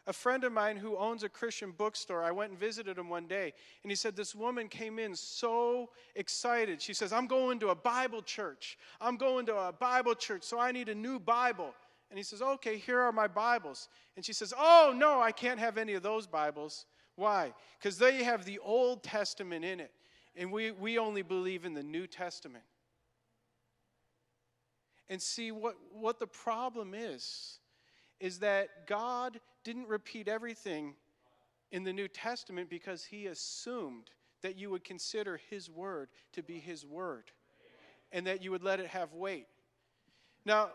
A friend of mine who owns a Christian bookstore, I went and visited him one day, and he said this woman came in so excited. She says, I'm going to a Bible church. I'm going to a Bible church, so I need a new Bible. And he says, okay, here are my Bibles. And she says, oh, no, I can't have any of those Bibles. Why? Because they have the Old Testament in it, and we only believe in the New Testament. And see, what the problem is that God didn't repeat everything in the New Testament because he assumed that you would consider his word to be his word and that you would let it have weight. Now,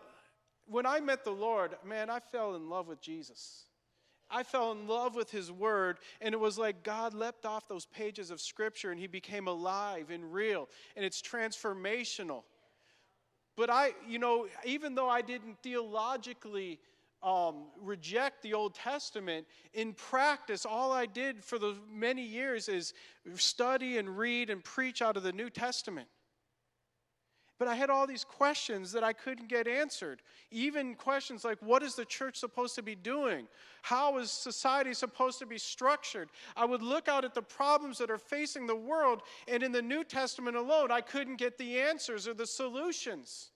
when I met the Lord, man, I fell in love with Jesus. I fell in love with his word, and it was like God leapt off those pages of Scripture and he became alive and real, and it's transformational. But even though I didn't theologically reject the Old Testament, in practice, all I did for the many years is study and read and preach out of the New Testament. But I had all these questions that I couldn't get answered. Even questions like, what is the church supposed to be doing? How is society supposed to be structured? I would look out at the problems that are facing the world, and in the New Testament alone, I couldn't get the answers or the solutions.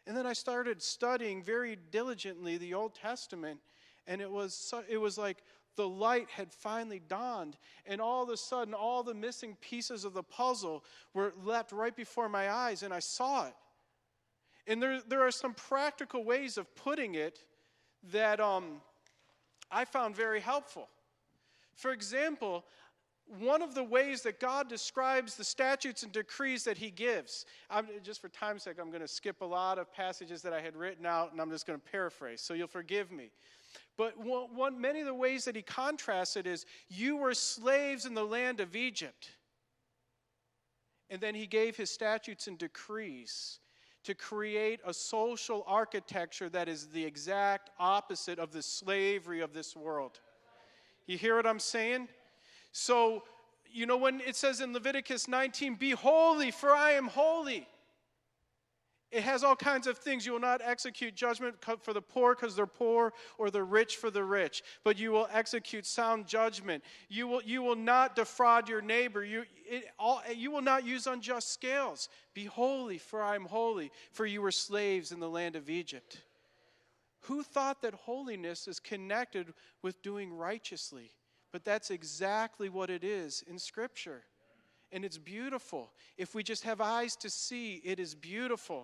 And then I started studying very diligently the Old Testament, and it was like the light had finally dawned, and all of a sudden, all the missing pieces of the puzzle were left right before my eyes, and I saw it. And there are some practical ways of putting it that I found very helpful. For example, one of the ways that God describes the statutes and decrees that he gives, just for time's sake, I'm going to skip a lot of passages that I had written out, and I'm just going to paraphrase, so you'll forgive me. But many of the ways that he contrasts it is, you were slaves in the land of Egypt. And then he gave his statutes and decrees to create a social architecture that is the exact opposite of the slavery of this world. You hear what I'm saying? So, when it says in Leviticus 19, be holy, for I am holy. It has all kinds of things. You will not execute judgment for the poor because they're poor, or the rich for the rich. But you will execute sound judgment. You will not defraud your neighbor. You will not use unjust scales. Be holy, for I am holy, for you were slaves in the land of Egypt. Who thought that holiness is connected with doing righteously? But that's exactly what it is in Scripture. And it's beautiful. If we just have eyes to see, it is beautiful.